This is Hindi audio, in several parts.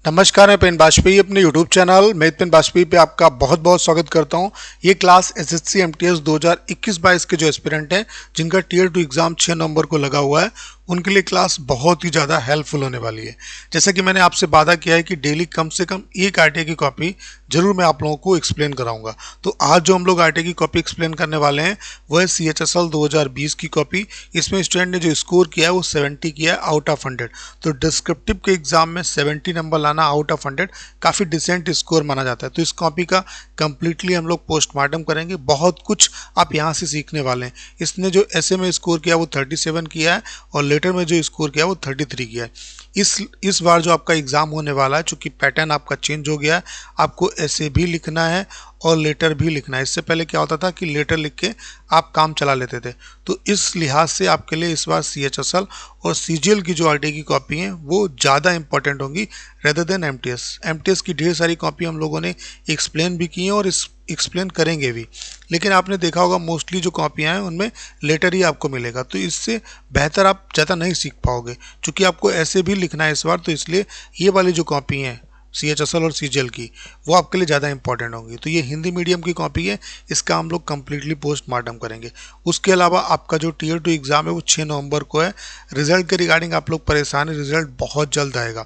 नमस्कार, मैं पेन बाजपेयी अपने YouTube चैनल मेद पेन बाजपेयी पे आपका बहुत बहुत स्वागत करता हूं। ये क्लास एसएससी एमटीएस 2021-22 के जो एस्पिरेंट हैं जिनका टीयर 2 एग्जाम 6 नवंबर को लगा हुआ है, उनके लिए क्लास बहुत ही ज़्यादा हेल्पफुल होने वाली है। जैसा कि मैंने आपसे वादा किया है कि डेली कम से कम एक आरटीआई की कॉपी जरूर मैं आप लोगों को एक्सप्लेन कराऊंगा। तो आज जो हम लोग आरटीआई की कॉपी एक्सप्लेन करने वाले हैं वो है CHSL 2020 की कॉपी। इसमें स्टूडेंट ने जो स्कोर किया है वो 70 किया है आउट ऑफ 100। तो डिस्क्रिप्टिव के एग्जाम में 70 नंबर लाना आउट ऑफ 100 काफ़ी डिसेंट स्कोर माना जाता है। तो इस कॉपी का कंप्लीटली हम लोग पोस्टमार्टम करेंगे, बहुत कुछ आप यहाँ से सीखने वाले हैं। इसने जो ऐसे में स्कोर किया वो 37 किया है और लेटर में जो स्कोर किया वो 33 किया है। इस बार जो आपका एग्ज़ाम होने वाला है, चूँकि पैटर्न आपका चेंज हो गया है, आपको ऐसे भी लिखना है और लेटर भी लिखना है। इससे पहले क्या होता था कि लेटर लिख के आप काम चला लेते थे। तो इस लिहाज से आपके लिए इस बार CHSL और CGL की जो आरटीआई की कॉपी हैं वो ज़्यादा इंपॉर्टेंट होंगी रेदर देन एमटीएस की ढेर सारी कॉपी हम लोगों ने एक्सप्लेन भी की हैं और एक्सप्लेन करेंगे भी, लेकिन आपने देखा होगा मोस्टली जो कॉपियाँ हैं उनमें लेटर ही आपको मिलेगा। तो इससे बेहतर आप ज़्यादा नहीं सीख पाओगे, क्योंकि आपको ऐसे भी लिखना है इस बार। तो इसलिए ये वाली जो कॉपी हैं CHSL और CGL की, वो आपके लिए ज़्यादा इंपॉर्टेंट होंगी। तो ये हिंदी मीडियम की कॉपी है, इसका हम लोग कम्प्लीटली पोस्टमार्टम करेंगे। उसके अलावा आपका जो टीयर 2 एग्ज़ाम है वो 6 नवंबर को है। रिजल्ट के रिगार्डिंग आप लोग परेशान हैं, रिजल्ट बहुत जल्द आएगा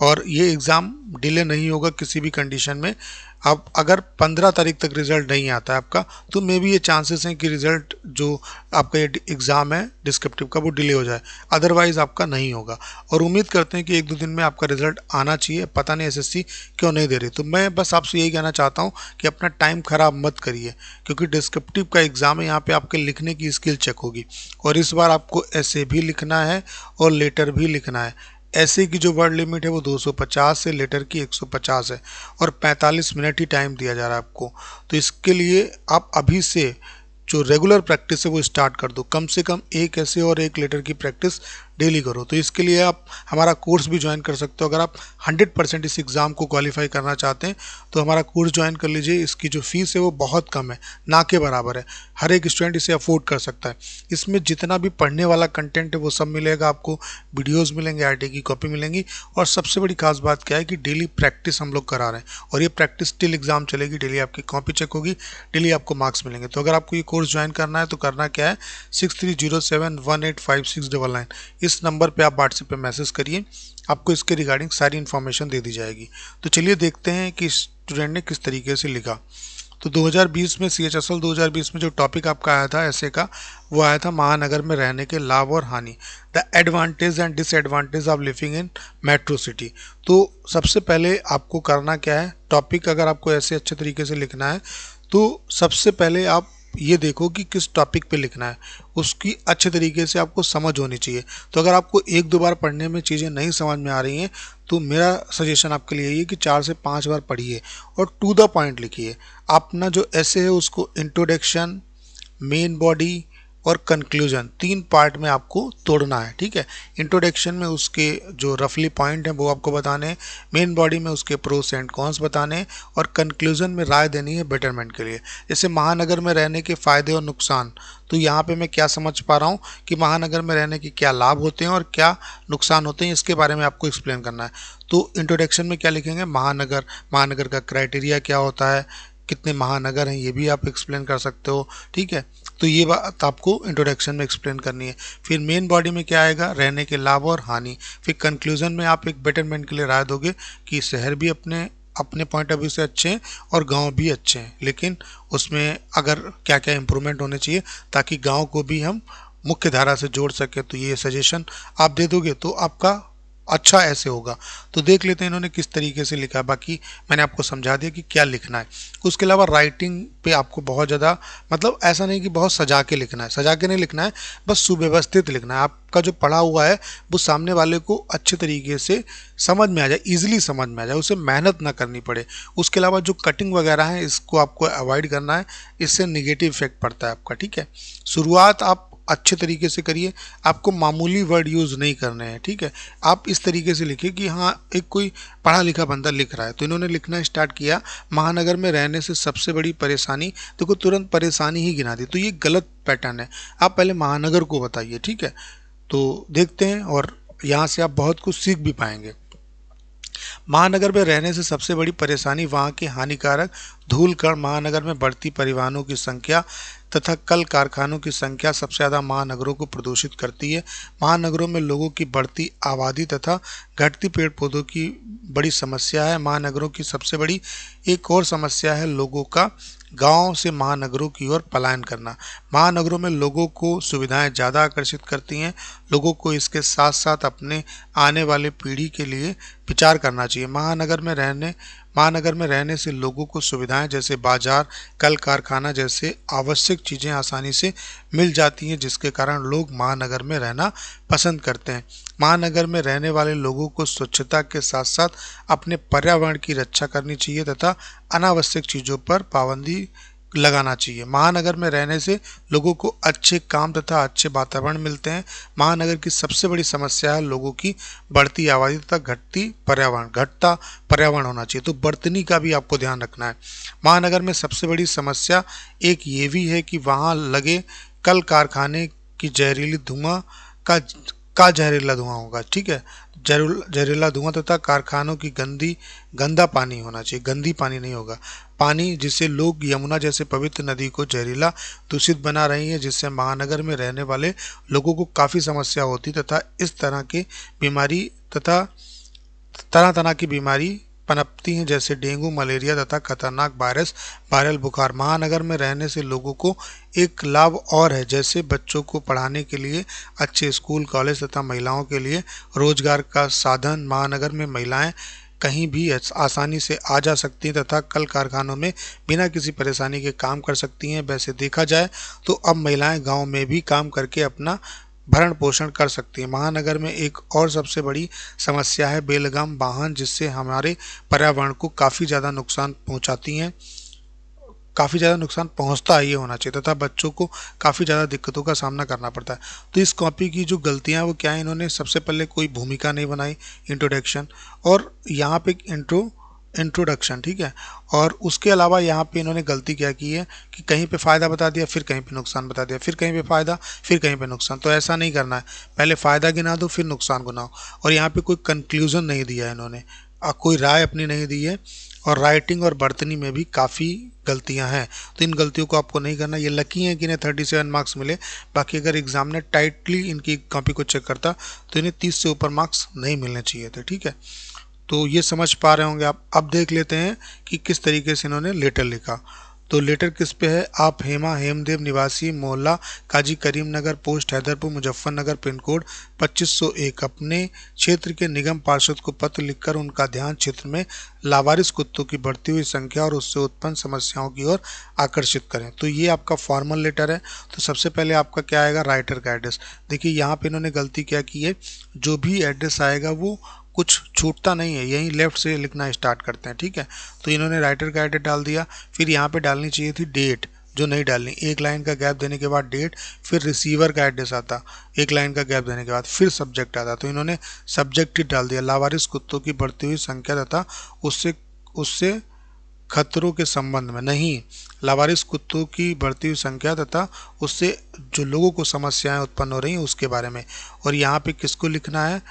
और ये एग्ज़ाम डिले नहीं होगा किसी भी कंडीशन में। अब अगर 15 तारीख तक रिज़ल्ट नहीं आता है आपका, तो मे भी ये चांसेस हैं कि रिज़ल्ट जो आपका ये एग्ज़ाम है डिस्क्रिप्टिव का वो डिले हो जाए, अदरवाइज़ आपका नहीं होगा। और उम्मीद करते हैं कि 1-2 दिन में आपका रिज़ल्ट आना चाहिए। पता नहीं एसएससी क्यों नहीं दे रही। तो मैं बस आपसे यही कहना चाहता हूँ कि अपना टाइम ख़राब मत करिए, क्योंकि डिस्क्रिप्टिव का एग्ज़ाम है, यहाँ पर आपके लिखने की स्किल चेक होगी। और इस बार आपको ऐसे भी लिखना है और लेटर भी लिखना है। ऐसे की जो वर्ड लिमिट है वो 250 है, लेटर की 150 है और 45 मिनट ही टाइम दिया जा रहा है आपको। तो इसके लिए आप अभी से जो रेगुलर प्रैक्टिस है वो स्टार्ट कर दो। कम से कम एक ऐसे और एक लेटर की प्रैक्टिस डेली करो। तो इसके लिए आप हमारा कोर्स भी ज्वाइन कर सकते हो। अगर आप 100% इस एग्ज़ाम को क्वालिफाई करना चाहते हैं तो हमारा कोर्स ज्वाइन कर लीजिए। इसकी जो फीस है वो बहुत कम है, ना के बराबर है। हर एक स्टूडेंट इसे अफोर्ड कर सकता है। इसमें जितना भी पढ़ने वाला कंटेंट है वो सब मिलेगा आपको, वीडियोज़ मिलेंगे, आरटीआई की कॉपी मिलेंगी। और सबसे बड़ी खास बात क्या है कि डेली प्रैक्टिस हम लोग करा रहे हैं और ये प्रैक्टिस टिल एग्ज़ाम चलेगी। डेली आपकी कॉपी चेक होगी, डेली आपको मार्क्स मिलेंगे। तो अगर आपको ये कोर्स ज्वाइन करना है तो करना क्या है, 6307185699 इस नंबर पे आप व्हाट्सएप पे मैसेज करिए, आपको इसके रिगार्डिंग सारी इन्फॉर्मेशन दे दी जाएगी। तो चलिए देखते हैं कि स्टूडेंट ने किस तरीके से लिखा। तो 2020 में CHSL 2020 में जो टॉपिक आपका आया था ऐसे का, वो आया था महानगर में रहने के लाभ और हानि, the advantage and disadvantage of living in metro city. तो सबसे पहले आपको करना क्या है, टॉपिक अगर आपको ऐसे अच्छे तरीके से लिखना है तो सबसे पहले आप ये देखो कि किस टॉपिक पे लिखना है, उसकी अच्छे तरीके से आपको समझ होनी चाहिए। तो अगर आपको 1-2 बार पढ़ने में चीज़ें नहीं समझ में आ रही हैं तो मेरा सजेशन आपके लिए ये है कि 4 से 5 बार पढ़िए और टू द पॉइंट लिखिए। अपना जो ऐसे है उसको इंट्रोडक्शन, मेन बॉडी और कंक्लूजन 3 पार्ट में आपको तोड़ना है, ठीक है। इंट्रोडक्शन में उसके जो रफली पॉइंट हैं वो आपको बताने हैं, मेन बॉडी में उसके प्रोस एंड कॉन्स बताने हैं और कंक्लूजन में राय देनी है बेटरमेंट के लिए। जैसे महानगर में रहने के फ़ायदे और नुकसान, तो यहाँ पे मैं क्या समझ पा रहा हूँ कि महानगर में रहने के क्या लाभ होते हैं और क्या नुकसान होते हैं, इसके बारे में आपको एक्सप्लेन करना है। तो इंट्रोडक्शन में क्या लिखेंगे, महानगर का क्राइटेरिया क्या होता है, कितने महानगर हैं ये भी आप एक्सप्लेन कर सकते हो, ठीक है। तो ये बात आपको इंट्रोडक्शन में एक्सप्लेन करनी है। फिर मेन बॉडी में क्या आएगा, रहने के लाभ और हानि। फिर कंक्लूजन में आप एक बेटरमेंट के लिए राय दोगे कि शहर भी अपने अपने पॉइंट ऑफ व्यू से अच्छे हैं और गांव भी अच्छे हैं, लेकिन उसमें अगर क्या क्या इम्प्रूवमेंट होने चाहिए ताकि गांव को भी हम मुख्य धारा से जोड़ सके। तो ये सजेशन आप दे दोगे तो आपका अच्छा ऐसे होगा। तो देख लेते हैं इन्होंने किस तरीके से लिखा है। बाकी मैंने आपको समझा दिया कि क्या लिखना है। उसके अलावा राइटिंग पे आपको बहुत ज़्यादा, मतलब ऐसा नहीं कि बहुत सजा के लिखना है, सजा के नहीं लिखना है, बस सुव्यवस्थित लिखना है। आपका जो पढ़ा हुआ है वो सामने वाले को अच्छे तरीके से समझ में आ जाए, ईजिली समझ में आ जाए, उसे मेहनत ना करनी पड़े। उसके अलावा जो कटिंग वगैरह है इसको आपको अवॉइड करना है, इससे निगेटिव इफेक्ट पड़ता है आपका, ठीक है। शुरुआत आप अच्छे तरीके से करिए, आपको मामूली वर्ड यूज़ नहीं करने हैं, ठीक है। आप इस तरीके से लिखिए कि हाँ एक कोई पढ़ा लिखा बंदा लिख रहा है। तो इन्होंने लिखना स्टार्ट किया, महानगर में रहने से सबसे बड़ी परेशानी, तो को तुरंत परेशानी ही गिना दी। तो ये गलत पैटर्न है, आप पहले महानगर को बताइए, ठीक है। तो देखते हैं और यहाँ से आप बहुत कुछ सीख भी पाएंगे। महानगर में रहने से सबसे बड़ी परेशानी वहाँ की हानिकारक धूल कण, महानगर में बढ़ती परिवहनों की संख्या तथा कल कारखानों की संख्या सबसे ज़्यादा महानगरों को प्रदूषित करती है। महानगरों में लोगों की बढ़ती आबादी तथा घटती पेड़ पौधों की बड़ी समस्या है। महानगरों की सबसे बड़ी एक और समस्या है लोगों का गांव से महानगरों की ओर पलायन करना। महानगरों में लोगों को सुविधाएं ज़्यादा आकर्षित करती हैं। लोगों को इसके साथ साथ अपने आने वाले पीढ़ी के लिए विचार करना चाहिए। महानगर में रहने से लोगों को सुविधाएं जैसे बाजार, कल कारखाना जैसे आवश्यक चीज़ें आसानी से मिल जाती हैं, जिसके कारण लोग महानगर में रहना पसंद करते हैं। महानगर में रहने वाले लोगों को स्वच्छता के साथ साथ अपने पर्यावरण की रक्षा करनी चाहिए तथा अनावश्यक चीज़ों पर पाबंदी लगाना चाहिए। महानगर में रहने से लोगों को अच्छे काम तथा अच्छे वातावरण मिलते हैं। महानगर की सबसे बड़ी समस्या है लोगों की बढ़ती आबादी तथा घटता पर्यावरण होना चाहिए। तो बर्तनी का भी आपको ध्यान रखना है। महानगर में सबसे बड़ी समस्या एक ये भी है कि वहाँ लगे कल कारखाने की जहरीला धुआं होगा, ठीक है। जहरीला धुआं तथा कारखानों की गंदा पानी होना चाहिए, गंदी पानी नहीं होगा। पानी जिसे लोग यमुना जैसे पवित्र नदी को जहरीला दूषित बना रही है, जिससे महानगर में रहने वाले लोगों को काफ़ी समस्या होती तथा इस तरह की बीमारी तथा तरह तरह की बीमारी पनपती हैं, जैसे डेंगू, मलेरिया तथा खतरनाक वायरल बुखार। महानगर में रहने से लोगों को एक लाभ और है, जैसे बच्चों को पढ़ाने के लिए अच्छे स्कूल, कॉलेज तथा महिलाओं के लिए रोजगार का साधन। महानगर में महिलाएं कहीं भी आसानी से आ जा सकती हैं तथा कल कारखानों में बिना किसी परेशानी के काम कर सकती हैं। वैसे देखा जाए तो अब महिलाएं गांव में भी काम करके अपना भरण पोषण कर सकती है। महानगर में एक और सबसे बड़ी समस्या है बेलगाम वाहन, जिससे हमारे पर्यावरण को काफ़ी ज़्यादा नुकसान पहुंचता है, ये होना चाहिए तथा बच्चों को काफ़ी ज़्यादा दिक्कतों का सामना करना पड़ता है। तो इस कॉपी की जो गलतियां हैं वो क्या है, इन्होंने सबसे पहले कोई भूमिका नहीं बनाई, इंट्रोडक्शन, और यहाँ पे एक इंट्रोडक्शन, ठीक है। और उसके अलावा यहाँ पे इन्होंने गलती क्या की है कि कहीं पे फ़ायदा बता दिया, फिर कहीं पे नुकसान बता दिया, फिर कहीं पे फ़ायदा, फिर कहीं पे नुकसान। तो ऐसा नहीं करना है, पहले फ़ायदा गिना दो फिर नुकसान गिनाओ। और यहाँ पे कोई कंक्लूजन नहीं दिया है इन्होंने, कोई राय अपनी नहीं दी है। और राइटिंग और बर्तनी में भी काफ़ी गलतियां हैं, तो इन गलतियों को आपको नहीं करना। ये लकी हैं कि इन्हें 37 मार्क्स मिले, बाकी अगर एग्जाम ने टाइटली इनकी कॉपी को चेक करता तो इन्हें 30 से ऊपर मार्क्स नहीं मिलने चाहिए थे, ठीक है। तो ये समझ पा रहे होंगे आप। अब देख लेते हैं कि किस तरीके से इन्होंने लेटर लिखा। तो लेटर किस पे है, आप हेमा हेमदेव निवासी मोहल्ला Kazi Karim Nagar post Haidarpur Muzaffarnagar pin code 2501 अपने क्षेत्र के निगम पार्षद को पत्र लिखकर उनका ध्यान क्षेत्र में लावारिस कुत्तों की बढ़ती हुई संख्या और उससे उत्पन्न समस्याओं की ओर आकर्षित करें। तो ये आपका फॉर्मल लेटर है। तो सबसे पहले आपका क्या आएगा, राइटर का एड्रेस। देखिए यहाँ पे इन्होंने गलती क्या की है, जो भी एड्रेस आएगा वो कुछ छूटता नहीं है, यहीं लेफ्ट से लिखना स्टार्ट करते हैं, ठीक है। तो इन्होंने राइटर का एड्रेस डाल दिया, फिर यहाँ पे डालनी चाहिए थी डेट, जो नहीं डालनी। एक लाइन का गैप देने के बाद डेट, फिर रिसीवर का एड्रेस आता, एक लाइन का गैप देने के बाद फिर सब्जेक्ट आता। तो इन्होंने सब्जेक्ट ही डाल दिया, लावारिस कुत्तों की बढ़ती हुई संख्या तथा उससे खतरों के संबंध में, नहीं, लावारिस कुत्तों की बढ़ती हुई संख्या तथा उससे जो लोगों को समस्याएं उत्पन्न हो रही हैं उसके बारे में। और यहाँ पे किसको लिखना है,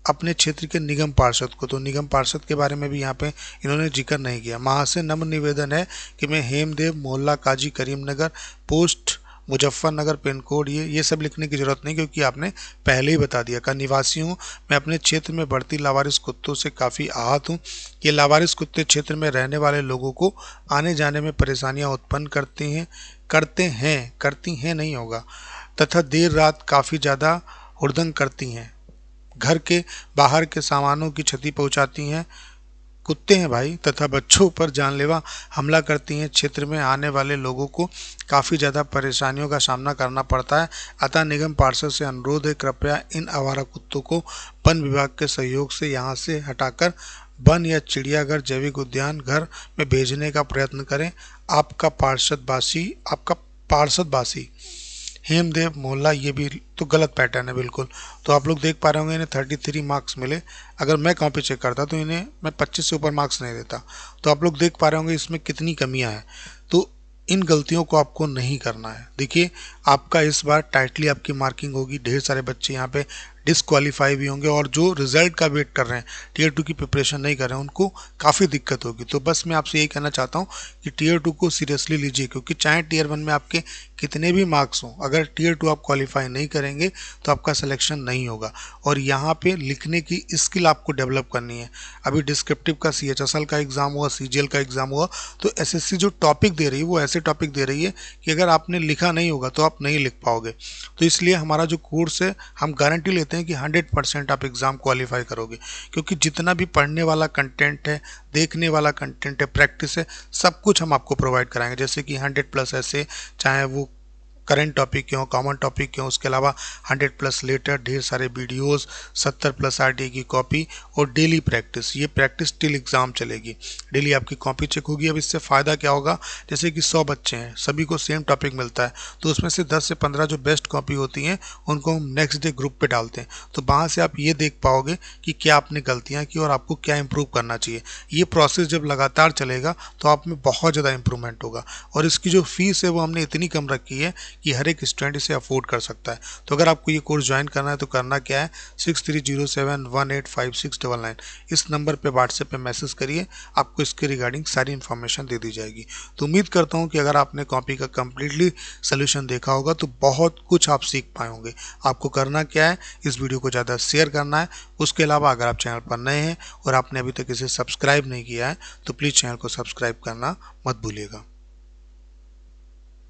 अपने क्षेत्र के निगम पार्षद को। तो निगम पार्षद के बारे में भी यहाँ पे इन्होंने जिक्र नहीं किया। माँ से नम्र निवेदन है कि मैं हेमदेव मोहल्ला Kazi Karim Nagar post Muzaffarnagar pin code, ये सब लिखने की जरूरत नहीं, क्योंकि आपने पहले ही बता दिया। का निवासी हूँ, मैं अपने क्षेत्र में बढ़ती लावारिस कुत्तों से काफ़ी आहत हूँ। ये लावारिस कुत्ते क्षेत्र में रहने वाले लोगों को आने जाने में परेशानियाँ उत्पन्न करती हैं नहीं होगा, तथा देर रात काफ़ी ज़्यादा हुड़दंग करती हैं, घर के बाहर के सामानों की क्षति पहुंचाती हैं, कुत्ते हैं भाई, तथा बच्चों पर जानलेवा हमला करती हैं। क्षेत्र में आने वाले लोगों को काफ़ी ज़्यादा परेशानियों का सामना करना पड़ता है। अतः निगम पार्षद से अनुरोध है, कृपया इन आवारा कुत्तों को वन विभाग के सहयोग से यहाँ से हटाकर वन या चिड़ियाघर जैविक उद्यान घर में भेजने का प्रयत्न करें। आपका पार्षदवासी हेमदेव मोहल्ला। ये भी तो गलत पैटर्न है बिल्कुल। तो आप लोग देख पा रहे होंगे इन्हें 33 मार्क्स मिले। अगर मैं कॉपी चेक करता तो इन्हें मैं 25 से ऊपर मार्क्स नहीं देता। तो आप लोग देख पा रहे होंगे इसमें कितनी कमियां हैं। तो इन गलतियों को आपको नहीं करना है। देखिए आपका इस बार टाइटली आपकी मार्किंग होगी, ढेर सारे बच्चे यहाँ पे डिसक्वालीफाई भी होंगे, और जो रिजल्ट का वेट कर रहे हैं, टीयर 2 की प्रिपरेशन नहीं कर रहे हैं, उनको काफ़ी दिक्कत होगी। तो बस मैं आपसे यही कहना चाहता हूँ कि टीयर 2 को सीरियसली लीजिए, क्योंकि चाहे टीयर 1 में आपके कितने भी मार्क्स हों, अगर टीयर 2 आप क्वालिफाई नहीं करेंगे तो आपका सिलेक्शन नहीं होगा। और यहाँ पे लिखने की स्किल आपको डेवलप करनी है। अभी डिस्क्रिप्टिव का CHSL का एग्ज़ाम हुआ, CGL का एग्ज़ाम हुआ, तो SSC जो टॉपिक दे रही है वो ऐसे टॉपिक दे रही है कि अगर आपने लिखा नहीं होगा तो आप नहीं लिख पाओगे। तो इसलिए हमारा जो कोर्स है, हम गारंटी लेते हैं कि 100% आप एग्ज़ाम क्वालिफाई करोगे, क्योंकि जितना भी पढ़ने वाला कंटेंट है, देखने वाला कंटेंट है, प्रैक्टिस है, सब कुछ हम आपको प्रोवाइड कराएंगे। जैसे कि 100+ ऐसे, चाहे वो करंट टॉपिक क्यों, कॉमन टॉपिक क्यों, उसके अलावा 100+ लेटर, ढेर सारे वीडियोस, 70+ RTA की कॉपी, और डेली प्रैक्टिस। ये प्रैक्टिस टिल एग्ज़ाम चलेगी, डेली आपकी कॉपी चेक होगी। अब इससे फ़ायदा क्या होगा, जैसे कि 100 बच्चे हैं, सभी को सेम टॉपिक मिलता है, तो उसमें से 10 से 15 जो बेस्ट कॉपी होती हैं उनको हम नेक्स्ट डे ग्रुप पे डालते हैं। तो वहाँ से आप ये देख पाओगे कि क्या आपने गलतियाँ की और आपको क्या इंप्रूव करना चाहिए। ये प्रोसेस जब लगातार चलेगा तो आप में बहुत ज़्यादा इंप्रूवमेंट होगा। और इसकी जो फीस है वो हमने इतनी कम रखी है कि हर एक स्टूडेंट इसे अफोर्ड कर सकता है। तो अगर आपको ये कोर्स ज्वाइन करना है तो करना क्या है, 6307185699 इस नंबर पे व्हाट्सएप पे मैसेज करिए, आपको इसके रिगार्डिंग सारी इन्फॉर्मेशन दे दी जाएगी। तो उम्मीद करता हूँ कि अगर आपने कॉपी का कम्प्लीटली सोल्यूशन देखा होगा तो बहुत कुछ आप सीख पाए होंगे। आपको करना क्या है, इस वीडियो को ज़्यादा शेयर करना है। उसके अलावा अगर आप चैनल पर नए हैं और आपने अभी तक इसे सब्सक्राइब नहीं किया है तो प्लीज़ चैनल को सब्सक्राइब करना मत भूलिएगा।